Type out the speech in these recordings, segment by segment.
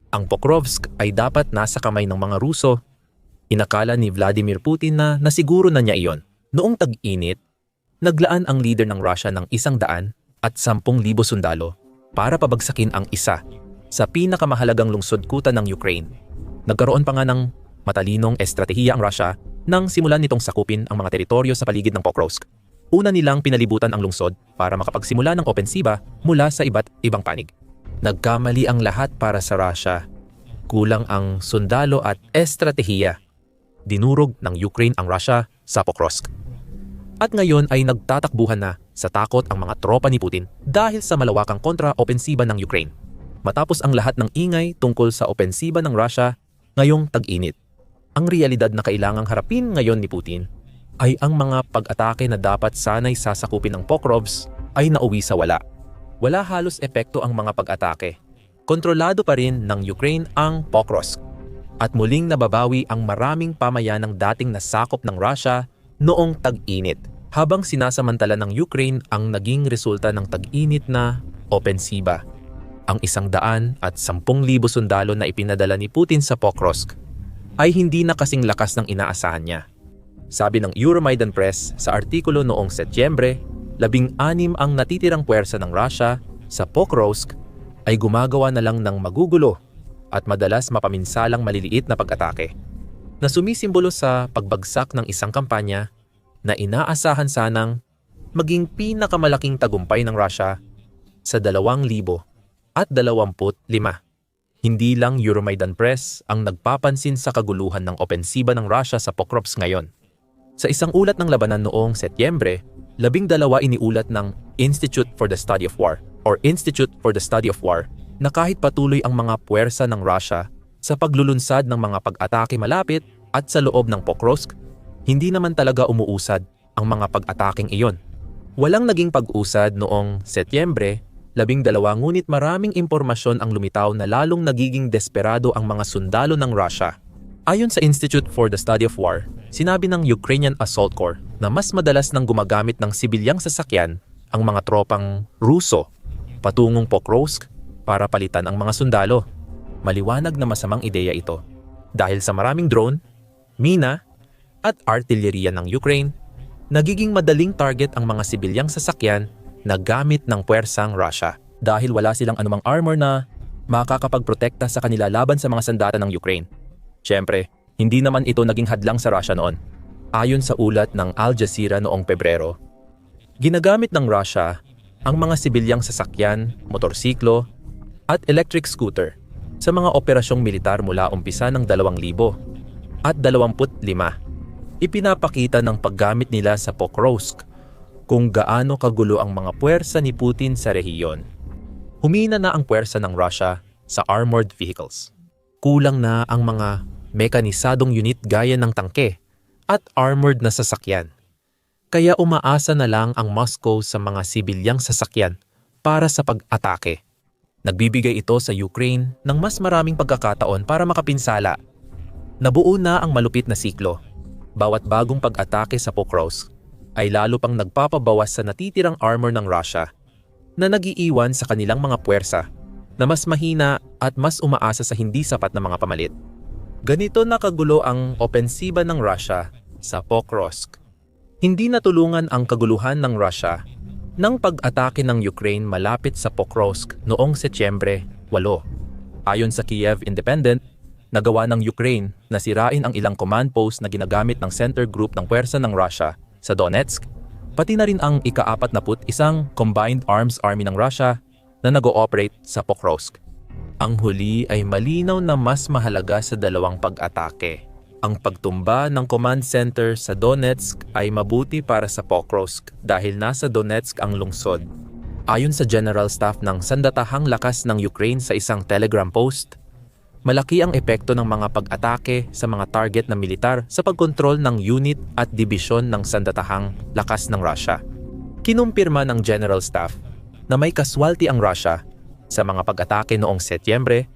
Ang Pokrovsk ay dapat nasa kamay ng mga Ruso. Inakala ni Vladimir Putin na nasiguro na niya iyon. Noong tag-init, naglaan ang leader ng Russia ng 110,000 sundalo para pabagsakin ang isa sa pinakamahalagang lungsod-kuta ng Ukraine. Nagkaroon pa nga ng matalinong estratehiya ang Russia nang simulan nitong sakupin ang mga teritoryo sa paligid ng Pokrovsk. Una nilang pinalibutan ang lungsod para makapagsimula ng opensiba mula sa iba't ibang panig. Nagkamali ang lahat para sa Russia. Kulang ang sundalo at estratehiya. Dinurog ng Ukraine ang Russia sa Pokrovsk. At ngayon ay nagtatakbuhan na sa takot ang mga tropa ni Putin dahil sa malawakang kontra-opensiba ng Ukraine. Matapos ang lahat ng ingay tungkol sa opensiba ng Russia ngayong tag-init, ang realidad na kailangang harapin ngayon ni Putin ay ang mga pag-atake na dapat sanay sasakupin ng Pokrovsk ay nauwi sa wala. Wala halos epekto ang mga pag-atake. Kontrolado pa rin ng Ukraine ang Pokrovsk at muling nababawi ang maraming pamayanang dating nasakop ng Russia noong tag-init, habang sinasamantala ng Ukraine ang naging resulta ng tag-init na opensiba. Ang 110,000 sundalo na ipinadala ni Putin sa Pokrovsk ay hindi na kasing lakas ng inaasahan niya. Sabi ng Euromaidan Press sa artikulo noong Setyembre, 16 ang natitirang puwersa ng Russia sa Pokrovsk ay gumagawa na lang ng magugulo at madalas mapaminsalang maliliit na pag-atake, na sumisimbolo sa pagbagsak ng isang kampanya na inaasahan sanang maging pinakamalaking tagumpay ng Russia sa 2025. Hindi lang Euromaidan Press ang nagpapansin sa kaguluhan ng opensiba ng Russia sa Pokrovsk ngayon. Sa isang ulat ng labanan noong Setyembre, 12 iniulat ng Institute for the Study of War na kahit patuloy ang mga puwersa ng Russia sa paglulunsad ng mga pag-atake malapit at sa loob ng Pokrovsk, hindi naman talaga umuusad ang mga pag-ataking iyon. Walang naging pag-usad noong Setyembre 12, ngunit maraming impormasyon ang lumitaw na lalong nagiging desperado ang mga sundalo ng Russia. Ayon sa Institute for the Study of War, sinabi ng Ukrainian Assault Corps na mas madalas nang gumagamit ng sibilyang sasakyan ang mga tropang Ruso patungong Pokrovsk para palitan ang mga sundalo. Maliwanag na masamang ideya ito dahil sa maraming drone, mina at artilleriya ng Ukraine, nagiging madaling target ang mga sibilyang sasakyan na gamit ng puwersang Russia dahil wala silang anumang armor na makakapagprotekta sa kanila laban sa mga sandata ng Ukraine. Siyempre, hindi naman ito naging hadlang sa Russia noon. Ayon sa ulat ng Al Jazeera noong Pebrero, ginagamit ng Russia ang mga sibilyang sasakyan, motorsiklo at electric scooter sa mga operasyong militar mula umpisa ng 2025. Ipinapakita ng paggamit nila sa Pokrovsk kung gaano kagulo ang mga puwersa ni Putin sa rehiyon. Humina na ang puwersa ng Russia sa armored vehicles. Kulang na ang mga mekanisadong unit gaya ng tangke at armored na sasakyan. Kaya umaasa na lang ang Moscow sa mga sibilyang sasakyan para sa pag-atake. Nagbibigay ito sa Ukraine ng mas maraming pagkakataon para makapinsala. Nabuo na ang malupit na siklo. Bawat bagong pag-atake sa Pokrovsk ay lalo pang nagpapabawas sa natitirang armor ng Russia na nag-iiwan sa kanilang mga puwersa na mas mahina at mas umaasa sa hindi sapat na mga pamalit. Ganito nakagulo ang opensiba ng Russia sa Pokrovsk. Hindi natulungan ang kaguluhan ng Russia ng pag-atake ng Ukraine malapit sa Pokrovsk noong Setyembre 8. Ayon sa Kiev Independent, nagawa ng Ukraine na sirain ang ilang command post na ginagamit ng center group ng puwersa ng Russia sa Donetsk, pati na rin ang ika-41 Combined Arms Army ng Russia na nag-ooperate sa Pokrovsk. Ang huli ay malinaw na mas mahalaga sa dalawang pag-atake. Ang pagtumba ng command center sa Donetsk ay mabuti para sa Pokrovsk dahil nasa Donetsk ang lungsod. Ayon sa General Staff ng Sandatahang Lakas ng Ukraine sa isang Telegram post, malaki ang epekto ng mga pag-atake sa mga target na militar sa pagkontrol ng unit at dibisyon ng Sandatahang Lakas ng Russia. Kinumpirma ng General Staff na may kaswalti ang Russia sa mga pag-atake noong Setyembre,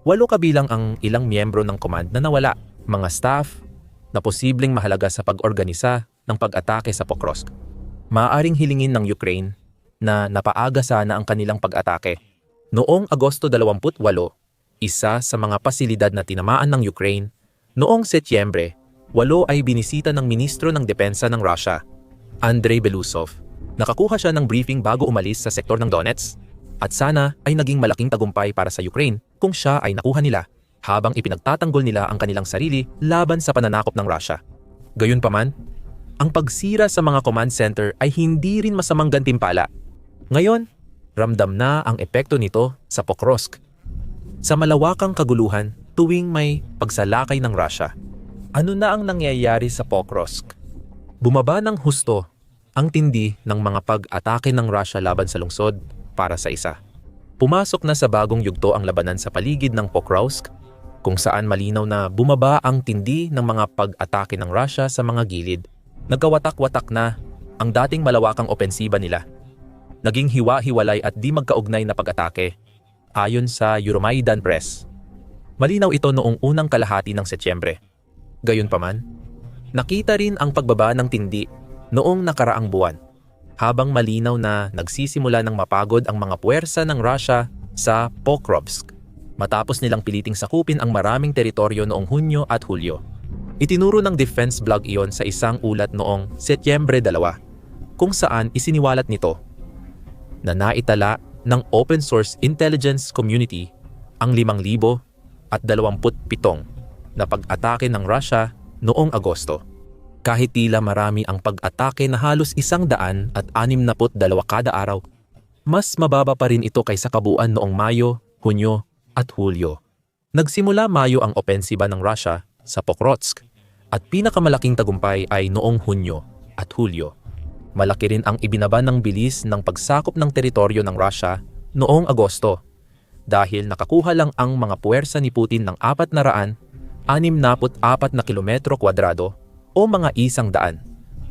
8 kabilang ang ilang miyembro ng command na nawala, mga staff na posibleng mahalaga sa pag-organisa ng pag-atake sa Pokrovsk. Maaaring hilingin ng Ukraine na napaaga sana ang kanilang pag-atake. Noong Agosto 28, isa sa mga pasilidad na tinamaan ng Ukraine, noong Setyembre, 8 ay binisita ng Ministro ng Depensa ng Russia, Andrei Belousov. Nakakuha siya ng briefing bago umalis sa sektor ng Donetsk at sana ay naging malaking tagumpay para sa Ukraine kung siya ay nakuha nila habang ipinagtatanggol nila ang kanilang sarili laban sa pananakop ng Russia. Gayunpaman, ang pagsira sa mga command center ay hindi rin masamang gantimpala. Ngayon, ramdam na ang epekto nito sa Pokrovsk. Sa malawakang kaguluhan tuwing may pagsalakay ng Russia. Ano na ang nangyayari sa Pokrovsk? Bumaba ng husto ang tindi ng mga pag-atake ng Russia laban sa lungsod para sa isa. Pumasok na sa bagong yugto ang labanan sa paligid ng Pokrovsk, kung saan malinaw na bumaba ang tindi ng mga pag-atake ng Russia sa mga gilid. Nagkawatak-watak na ang dating malawakang opensiba nila. Naging hiwa-hiwalay at di magkaugnay na pag-atake, ayon sa Euromaidan Press. Malinaw ito noong unang kalahati ng Setyembre. Gayunpaman, nakita rin ang pagbaba ng tindi noong nakaraang buwan, habang malinaw na nagsisimula ng mapagod ang mga puwersa ng Russia sa Pokrovsk matapos nilang piliting sakupin ang maraming teritoryo noong Hunyo at Hulyo. Itinuro ng defense blog iyon sa isang ulat noong Setyembre 2, kung saan isiniwalat nito na naitala ng open source intelligence community ang 5,027 na pag-atake ng Russia noong Agosto. Kahit tila marami ang pag-atake na halos 162 kada araw, mas mababa pa rin ito kaysa kabuuan noong Mayo, Hunyo at Hulyo. Nagsimula Mayo ang opensiba ng Russia sa Pokrovsk at pinakamalaking tagumpay ay noong Hunyo at Hulyo. Malaki rin ang ibinaba ng bilis ng pagsakop ng teritoryo ng Russia noong Agosto dahil nakakuha lang ang mga puwersa ni Putin ng 464 na kilometro kwadrado o mga 100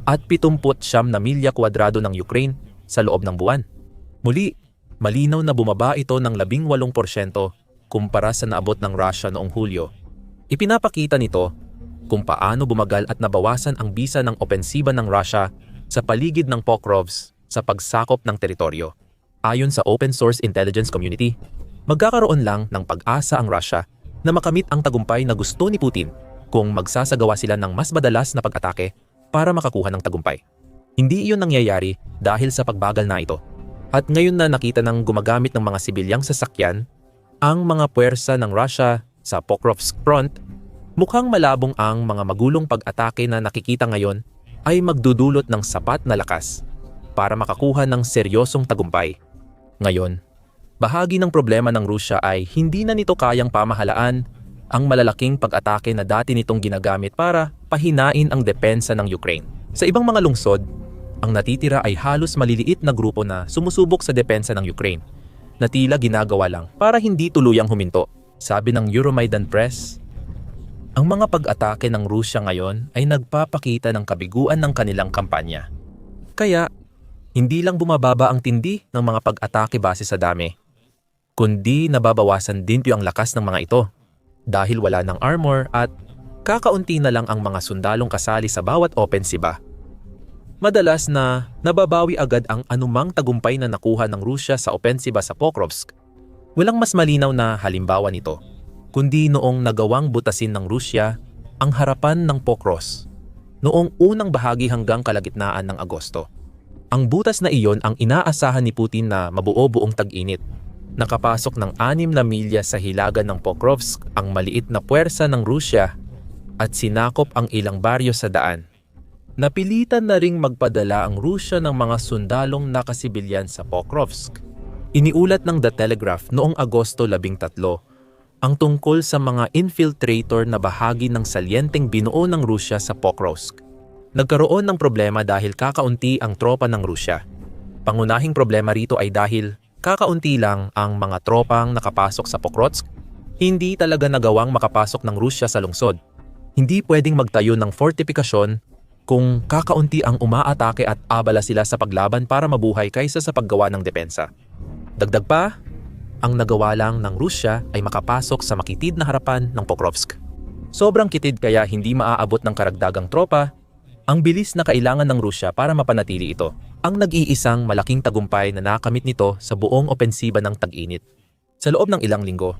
at 79 na milya kwadrado ng Ukraine sa loob ng buwan. Muli, malinaw na bumaba ito ng 18% kumpara sa naabot ng Russia noong Hulyo. Ipinapakita nito kung paano bumagal at nabawasan ang bisa ng opensiba ng Russia sa paligid ng Pokrovsk sa pagsakop ng teritoryo. Ayon sa open source intelligence community, magkakaroon lang ng pag-asa ang Russia na makamit ang tagumpay na gusto ni Putin kung magsasagawa sila ng mas madalas na pag-atake para makakuha ng tagumpay. Hindi iyon nangyayari dahil sa pagbagal na ito. At ngayon na nakita ng gumagamit ng mga sibilyang sasakyan ang mga puwersa ng Russia sa Pokrovsk front, mukhang malabong ang mga magulong pag-atake na nakikita ngayon ay magdudulot ng sapat na lakas para makakuha ng seryosong tagumpay. Ngayon, bahagi ng problema ng Russia ay hindi na nito kayang pamahalaan ang malalaking pag-atake na dati nitong ginagamit para pahinain ang depensa ng Ukraine. Sa ibang mga lungsod, ang natitira ay halos maliliit na grupo na sumusubok sa depensa ng Ukraine na tila ginagawa lang para hindi tuluyang huminto. Sabi ng Euromaidan Press, ang mga pag-atake ng Rusya ngayon ay nagpapakita ng kabiguan ng kanilang kampanya. Kaya, hindi lang bumababa ang tindi ng mga pag-atake base sa dami, kundi nababawasan din ang lakas ng mga ito dahil wala ng armor at kakaunti na lang ang mga sundalong kasali sa bawat opensiba. Madalas na nababawi agad ang anumang tagumpay na nakuha ng Rusya sa opensiba sa Pokrovsk. Walang mas malinaw na halimbawa nito, kundi noong nagawang butasin ng Rusya ang harapan ng Pokrovsk noong unang bahagi hanggang kalagitnaan ng Agosto. Ang butas na iyon ang inaasahan ni Putin na mabuo-buong tag-init. Nakapasok ng 6 na milya sa hilagan ng Pokrovsk ang maliit na puwersa ng Rusya at sinakop ang ilang baryo sa daan. Napilitan na ring magpadala ang Rusya ng mga sundalong nakasibilyan sa Pokrovsk. Iniulat ng The Telegraph noong Agosto 13 ang tungkol sa mga infiltrator na bahagi ng salyenteng binuo ng Rusya sa Pokrovsk. Nagkaroon ng problema dahil kakaunti ang tropa ng Rusya. Pangunahing problema rito ay dahil kakaunti lang ang mga tropang nakapasok sa Pokrovsk, hindi talaga nagawang makapasok ng Rusya sa lungsod. Hindi pwedeng magtayo ng fortifikasyon kung kakaunti ang umaatake at abala sila sa paglaban para mabuhay kaysa sa paggawa ng depensa. Dagdag pa, ang nagawa lang ng Rusya ay makapasok sa makitid na harapan ng Pokrovsk. Sobrang kitid kaya hindi maaabot ng karagdagang tropa ang bilis na kailangan ng Rusya para mapanatili ito. Ang nag-iisang malaking tagumpay na nakamit nito sa buong opensiba ng tag-init. Sa loob ng ilang linggo,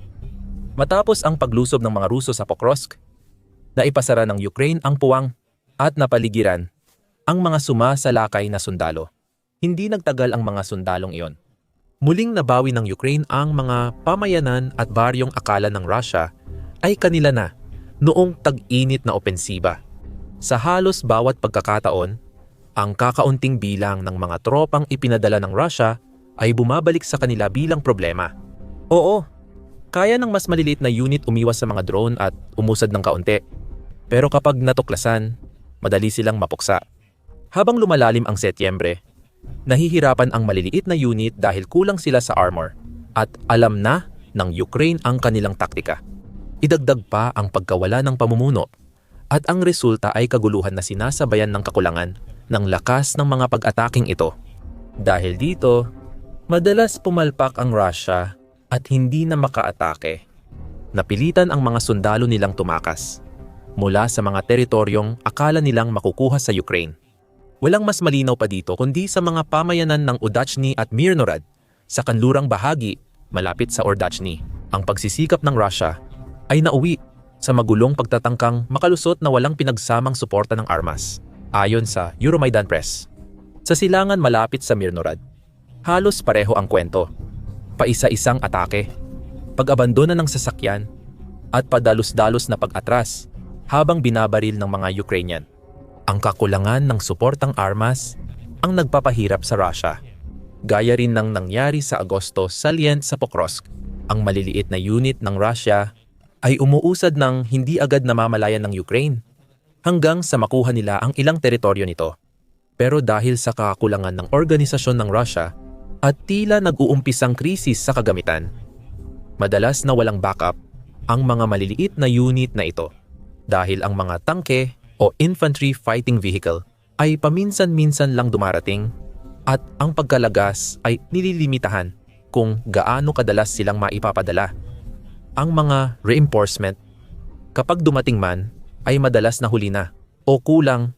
Matapos ang paglusob ng mga Ruso sa Pokrovsk, naipasara ng Ukraine ang puwang at napaligiran ang mga sumasalakay na sundalo. Hindi nagtagal ang mga sundalong iyon. Muling nabawi ng Ukraine ang mga pamayanan at baryong akala ng Russia ay kanila na noong tag-init na opensiba. Sa halos bawat pagkakataon, ang kakaunting bilang ng mga tropang ipinadala ng Russia ay bumabalik sa kanila bilang problema. Oo, kaya ng mas maliliit na unit umiwas sa mga drone at umusad ng kaunti. Pero kapag natuklasan, madali silang mapuksa. Habang lumalalim ang Setyembre, nahihirapan ang maliliit na unit dahil kulang sila sa armor at alam na ng Ukraine ang kanilang taktika. Idagdag pa ang pagkawala ng pamumuno at ang resulta ay kaguluhan na sinasabayan ng kakulangan ng lakas ng mga pag-ataking ito. Dahil dito, madalas pumalpak ang Russia at hindi na makaatake. Napilitan ang mga sundalo nilang tumakas mula sa mga teritoryong akala nilang makukuha sa Ukraine. Walang mas malinaw pa dito kundi sa mga pamayanan ng Udachny at Mirnorad sa kanlurang bahagi malapit sa Ordachny. Ang pagsisikap ng Russia ay nauwi sa magulong pagtatangkang makalusot na walang pinagsamang suporta ng armas, ayon sa Euromaidan Press. Sa silangan malapit sa Mirnorad, halos pareho ang kwento. Paisa-isang atake, pag-abandona ng sasakyan, at padalos-dalos na pag-atras habang binabaril ng mga Ukrainian. Ang kakulangan ng suportang armas ang nagpapahirap sa Russia. Gaya rin ng nangyari sa Agosto salient sa Pokrovsk. Ang maliliit na unit ng Russia ay umuusad ng hindi agad namamalayan ng Ukraine hanggang sa makuha nila ang ilang teritoryo nito. Pero dahil sa kakulangan ng organisasyon ng Russia at tila nag-uumpisang krisis sa kagamitan, madalas na walang backup ang mga maliliit na unit na ito dahil ang mga tangke o infantry fighting vehicle ay paminsan-minsan lang dumarating at ang pagkalagas ay nililimitahan kung gaano kadalas silang maipapadala. Ang mga reinforcement, kapag dumating man, ay madalas na huli na o kulang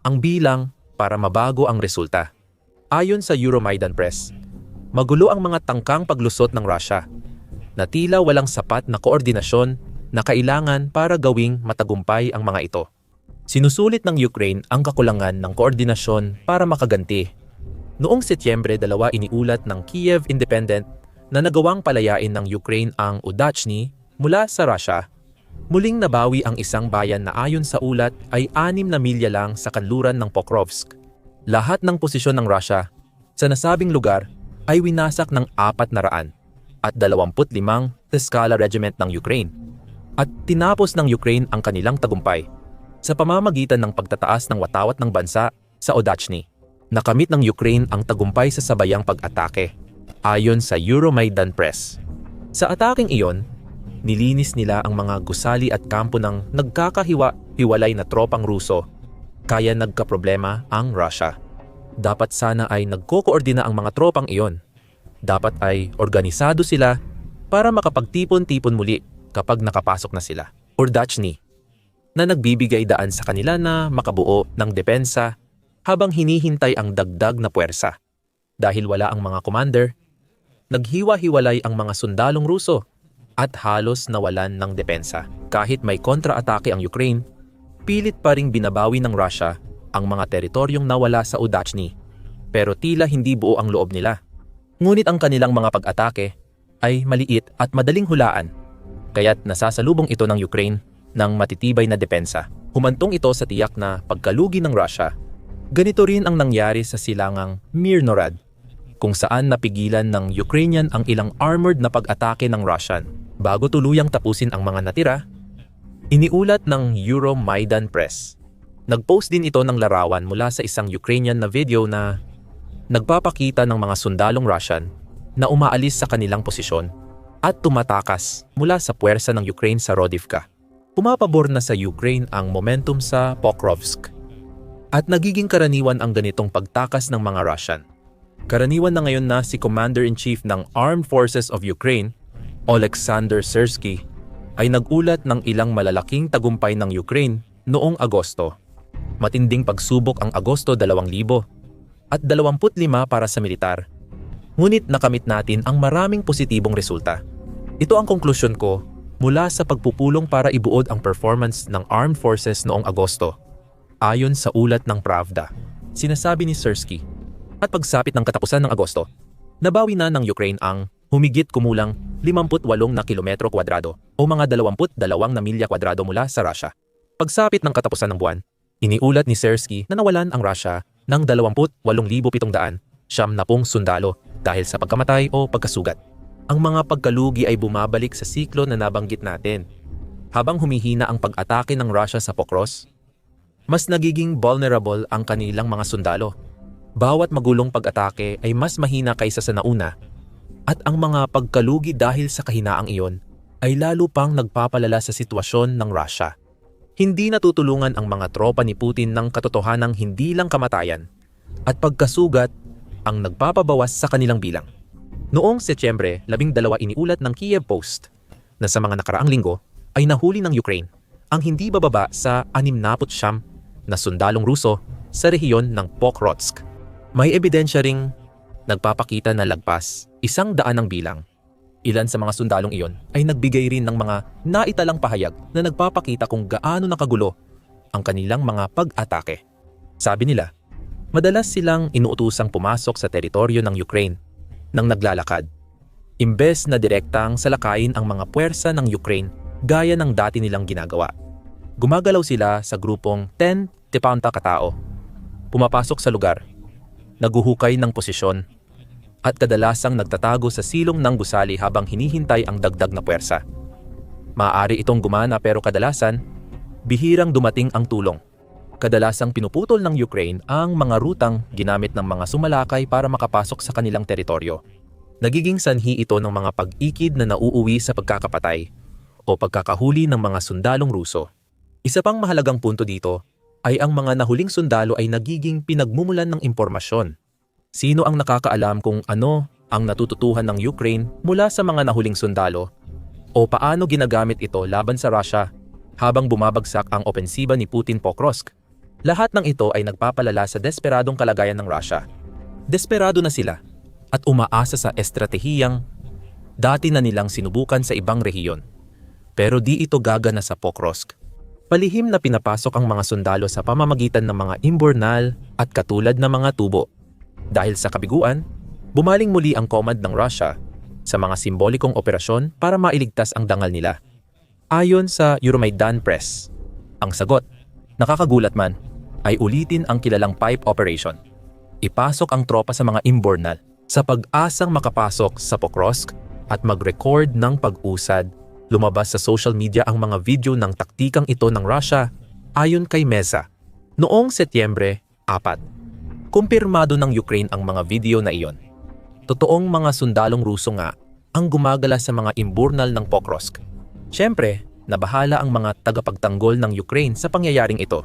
ang bilang para mabago ang resulta. Ayon sa Euromaidan Press, magulo ang mga tangkang paglusot ng Russia na tila walang sapat na koordinasyon na kailangan para gawing matagumpay ang mga ito. Sinusulit ng Ukraine ang kakulangan ng koordinasyon para makaganti. Noong Setyembre 2 iniulat ng Kiev Independent na nagawang palayain ng Ukraine ang Udachny mula sa Russia. Muling nabawi ang isang bayan na ayon sa ulat ay 6 na milya lang sa kanluran ng Pokrovsk. Lahat ng posisyon ng Russia sa nasabing lugar ay winasak ng 400 at 25 Tskala Regiment ng Ukraine. At tinapos ng Ukraine ang kanilang tagumpay sa pamamagitan ng pagtataas ng watawat ng bansa sa Udachny. Nakamit ng Ukraine ang tagumpay sa sabayang pag-atake, ayon sa Euromaidan Press. Sa ataking iyon, nilinis nila ang mga gusali at kampo ng nagkakahiwa-hiwalay na tropang Ruso, kaya nagkaproblema ang Russia. Dapat sana ay nagko-koordina ang mga tropang iyon. Dapat ay organisado sila para makapagtipon-tipon muli kapag nakapasok na sila. Ordachny, na nagbibigay daan sa kanila na makabuo ng depensa habang hinihintay ang dagdag na puwersa. Dahil wala ang mga commander, naghiwa-hiwalay ang mga sundalong Ruso at halos nawalan ng depensa. Kahit may kontra-atake ang Ukraine, pilit pa ring binabawi ng Russia ang mga teritoryong nawala sa Udachny, pero tila hindi buo ang loob nila. Ngunit ang kanilang mga pag-atake ay maliit at madaling hulaan, kaya't nasasalubong ito ng Ukraine ng matitibay na depensa. Humantong ito sa tiyak na pagkalugi ng Russia. Ganito rin ang nangyari sa silangang Mirnorad, kung saan napigilan ng Ukrainian ang ilang armored na pag-atake ng Russian. Bago tuluyang tapusin ang mga natira, iniulat ng Euromaidan Press. Nagpost din ito ng larawan mula sa isang Ukrainian na video na nagpapakita ng mga sundalong Russian na umaalis sa kanilang posisyon at tumatakas mula sa puwersa ng Ukraine sa Rodivka. Pumapabor na sa Ukraine ang momentum sa Pokrovsk at nagiging karaniwan ang ganitong pagtakas ng mga Russian. Karaniwan na ngayon na si Commander-in-Chief ng Armed Forces of Ukraine, Oleksandr Syrsky, ay nagulat ng ilang malalaking tagumpay ng Ukraine noong Agosto. Matinding pagsubok ang Agosto 2000 at 25 para sa militar. Ngunit nakamit natin ang maraming positibong resulta. Ito ang konklusyon ko mula sa pagpupulong para ibuod ang performance ng Armed Forces noong Agosto. Ayon sa ulat ng Pravda, sinasabi ni Syrskyi, at pagsapit ng katapusan ng Agosto, nabawi na ng Ukraine ang humigit kumulang 58 na kilometro kwadrado o mga 22 na milya kwadrado mula sa Russia. Pagsapit ng katapusan ng buwan, iniulat ni Syrskyi na nawalan ang Russia ng 28,700 sundalo dahil sa pagkamatay o pagkasugat. Ang mga pagkalugi ay bumabalik sa siklo na nabanggit natin. Habang humihina ang pag-atake ng Russia sa Pokrovsk, mas nagiging vulnerable ang kanilang mga sundalo. Bawat magulong pag-atake ay mas mahina kaysa sa nauna, at ang mga pagkalugi dahil sa kahinaang iyon ay lalo pang nagpapalala sa sitwasyon ng Russia. Hindi natutulungan ang mga tropa ni Putin ng katotohanang hindi lang kamatayan at pagkasugat ang nagpapabawas sa kanilang bilang. Noong Setyembre 12 iniulat ng Kiev Post na sa mga nakaraang linggo ay nahuli ng Ukraine ang hindi bababa sa 69 na sundalong Ruso sa rehiyon ng Pokrovsk. May ebidensya ring nagpapakita na lagpas 100 ang bilang. Ilan sa mga sundalong iyon ay nagbigay rin ng mga naitalang pahayag na nagpapakita kung gaano nakagulo ang kanilang mga pag-atake. Sabi nila, madalas silang inuutusang pumasok sa teritoryo ng Ukraine nang naglalakad, imbes na direktang salakayin ang mga puwersa ng Ukraine gaya ng dati nilang ginagawa. Gumagalaw sila sa grupong 10 katao, pumapasok sa lugar, naguhukay ng posisyon, at kadalasang nagtatago sa silong ng gusali habang hinihintay ang dagdag na puwersa. Maaari itong gumana pero kadalasan, bihirang dumating ang tulong. Kadalasang pinuputol ng Ukraine ang mga rutang ginamit ng mga sumalakay para makapasok sa kanilang teritoryo. Nagiging sanhi ito ng mga pag-ikid na nauuwi sa pagkakapatay o pagkakahuli ng mga sundalong Ruso. Isa pang mahalagang punto dito ay ang mga nahuling sundalo ay nagiging pinagmumulan ng impormasyon. Sino ang nakakaalam kung ano ang natututuhan ng Ukraine mula sa mga nahuling sundalo o paano ginagamit ito laban sa Russia habang bumabagsak ang opensiba ni Putin Pokrovsk? Lahat ng ito ay nagpapalala sa desperadong kalagayan ng Russia. Desperado na sila at umaasa sa estratehiyang dati na nilang sinubukan sa ibang rehiyon. Pero di ito gagana sa Pokrovsk. Palihim na pinapasok ang mga sundalo sa pamamagitan ng mga imburnal at katulad na mga tubo. Dahil sa kabiguan, bumaling muli ang command ng Russia sa mga simbolikong operasyon para mailigtas ang dangal nila. Ayon sa Euromaidan Press, ang sagot, nakakagulat man, ay ulitin ang kilalang pipe operation. Ipasok ang tropa sa mga imburnal sa pag-asang makapasok sa Pokrovsk at mag-record ng pag-usad. Lumabas sa social media ang mga video ng taktikang ito ng Russia ayon kay Meza. Noong Setyembre 4, kumpirmado ng Ukraine ang mga video na iyon. Totoong mga sundalong Ruso nga ang gumagala sa mga imburnal ng Pokrovsk. Siyempre, nabahala ang mga tagapagtanggol ng Ukraine sa pangyayaring ito.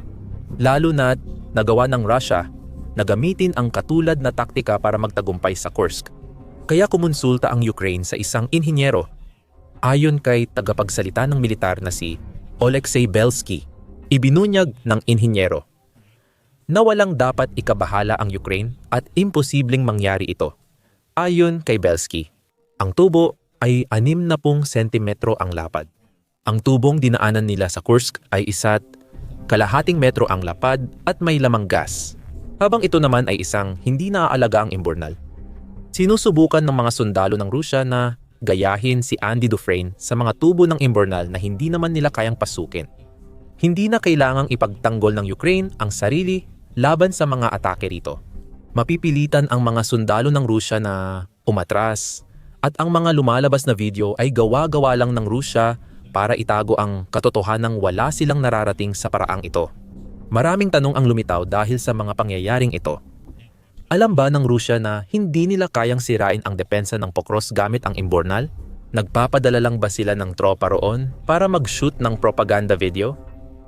Lalo na't nagawa ng Russia na gamitin ang katulad na taktika para magtagumpay sa Kursk. Kaya kumonsulta ang Ukraine sa isang inhinyero. Ayon kay tagapagsalita ng militar na si Oleksiy Belsky, ibinunyag ng inhinyero na walang dapat ikabahala ang Ukraine at imposibleng mangyari ito. Ayon kay Belsky, ang tubo ay 60 sentimetro ang lapad. Ang tubong dinaanan nila sa Kursk ay 1.5 metro ang lapad at may lamang gas, habang ito naman ay isang hindi naaalaga ang imburnal. Sinusubukan ng mga sundalo ng Rusya na gayahin si Andy Dufresne sa mga tubo ng imburnal na hindi naman nila kayang pasukin. Hindi na kailangang ipagtanggol ng Ukraine ang sarili laban sa mga atake rito. Mapipilitan ang mga sundalo ng Rusya na umatras at ang mga lumalabas na video ay gawa-gawa lang ng Rusya para itago ang katotohanang wala silang nararating sa paraang ito. Maraming tanong ang lumitaw dahil sa mga pangyayaring ito. Alam ba ng Rusya na hindi nila kayang sirain ang depensa ng Pokrovsk gamit ang imburnal? Nagpapadala lang ba sila ng tropa roon para mag-shoot ng propaganda video?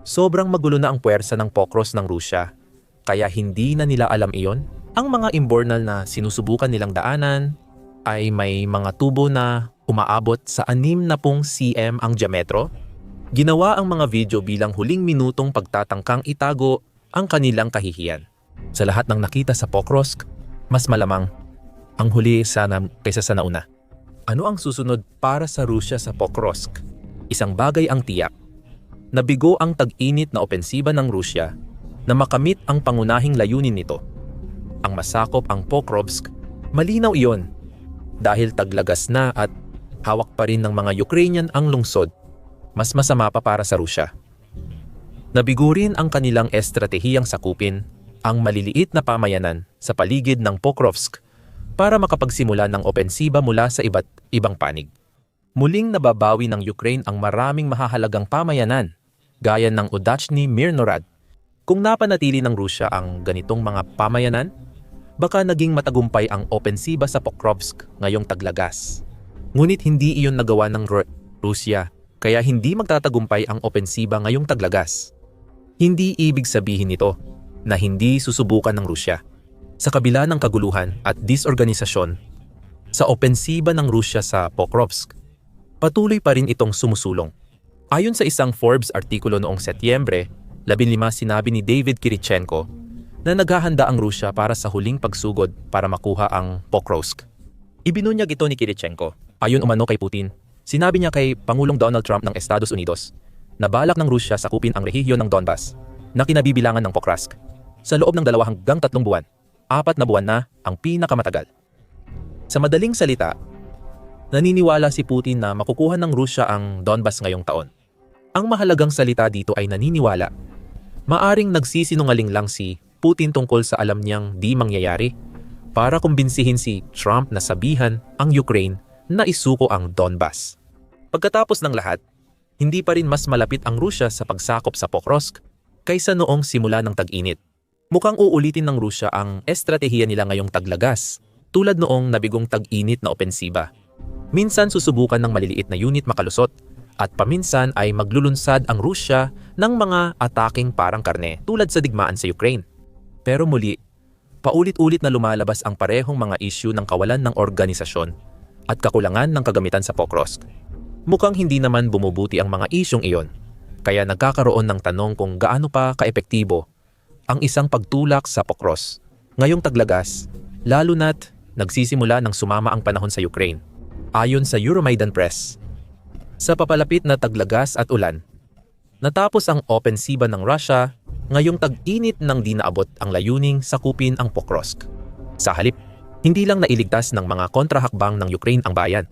Sobrang magulo na ang puwersa ng Pokrovsk ng Rusya, kaya hindi na nila alam iyon. Ang mga imburnal na sinusubukan nilang daanan ay may mga tubo na umaabot sa 60 cm ang diametro. Ginawa ang mga video bilang huling minutong pagtatangkang itago ang kanilang kahihiyan. Sa lahat ng nakita sa Pokrovsk, mas malamang ang huli sana kaysa sa nauna. Ano ang susunod para sa Rusya sa Pokrovsk? Isang bagay ang tiyak. Nabigo ang tag-init na opensiba ng Rusya na makamit ang pangunahing layunin nito. Ang masakop ang Pokrovsk, malinaw iyon dahil taglagas na at hawak pa rin ng mga Ukrainian ang lungsod. Mas masama pa para sa Rusya. Nabigo rin ang kanilang estratehiyang sakupin ang maliliit na pamayanan sa paligid ng Pokrovsk para makapagsimula ng opensiba mula sa iba't ibang panig. Muling nababawi ng Ukraine ang maraming mahahalagang pamayanan gaya ng Udachny Mirnorad. Kung napanatili ng Rusya ang ganitong mga pamayanan, baka naging matagumpay ang opensiba sa Pokrovsk ngayong taglagas. Ngunit hindi iyon nagawa ng Rusya, kaya hindi magtatagumpay ang opensiba ngayong taglagas. Hindi ibig sabihin nito na hindi susubukan ng Rusya. Sa kabila ng kaguluhan at disorganisasyon sa opensiba ng Rusya sa Pokrovsk, patuloy pa rin itong sumusulong. Ayon sa isang Forbes artikulo noong Setyembre 15, sinabi ni David Kirichenko na naghahanda ang Rusya para sa huling pagsugod para makuha ang Pokrovsk. Ibinunyag ito ni Kirichenko. Ayon umano kay Putin, sinabi niya kay Pangulong Donald Trump ng Estados Unidos na balak ng Rusya sakupin ang rehiyon ng Donbas na kinabibilangan ng Pokrovsk sa loob ng 2 hanggang 3 buwan. 4 na buwan na ang pinakamatagal. Sa madaling salita, naniniwala si Putin na makukuha ng Rusya ang Donbas ngayong taon. Ang mahalagang salita dito ay naniniwala. Maaring nagsisinungaling lang si Putin tungkol sa alam niyang di mangyayari para kumbinsihin si Trump na sabihan ang Ukraine na isuko ang Donbas. Pagkatapos ng lahat, hindi pa rin mas malapit ang Rusya sa pagsakop sa Pokrovsk kaysa noong simula ng tag-init. Mukhang uulitin ng Rusya ang estratehiya nila ngayong taglagas, tulad noong nabigong tag-init na opensiba. Minsan susubukan ng maliliit na unit makalusot, at paminsan ay maglulunsad ang Rusya ng mga ataking parang karne tulad sa digmaan sa Ukraine. Pero muli, paulit-ulit na lumalabas ang parehong mga issue ng kawalan ng organisasyon at kakulangan ng kagamitan sa Pokrovsk. Mukhang hindi naman bumubuti ang mga isyong iyon, kaya nagkakaroon ng tanong kung gaano pa kaepektibo ang isang pagtulak sa Pokrovsk ngayong taglagas, lalo na't nagsisimula ng sumama ang panahon sa Ukraine. Ayon sa Euromaidan Press, sa papalapit na taglagas at ulan, natapos ang opensiba ng Russia ngayong tag-init nang di naabot ang layuning sakupin ang Pokrovsk. Sa halip, hindi lang nailigtas ng mga kontrahakbang ng Ukraine ang bayan,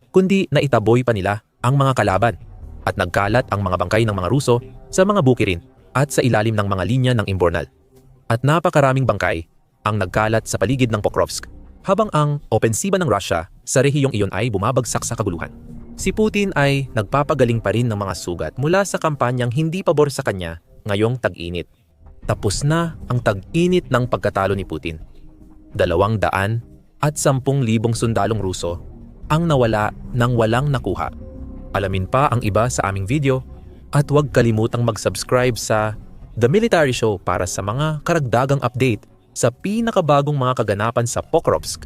kundi naitaboy pa nila ang mga kalaban at nagkalat ang mga bangkay ng mga Ruso sa mga bukirin at sa ilalim ng mga linya ng imburnal. At napakaraming bangkay ang nagkalat sa paligid ng Pokrovsk habang ang opensiba ng Russia sa rehiyong iyon ay bumabagsak sa kaguluhan. Si Putin ay nagpapagaling pa rin ng mga sugat mula sa kampanyang hindi pabor sa kanya ngayong tag-init. Tapos na ang tag-init ng pagkatalo ni Putin. 210,000 sundalong Ruso ang nawala nang walang nakuha. Alamin pa ang iba sa aming video at huwag kalimutang mag-subscribe sa The Military Show para sa mga karagdagang update sa pinakabagong mga kaganapan sa Pokrovsk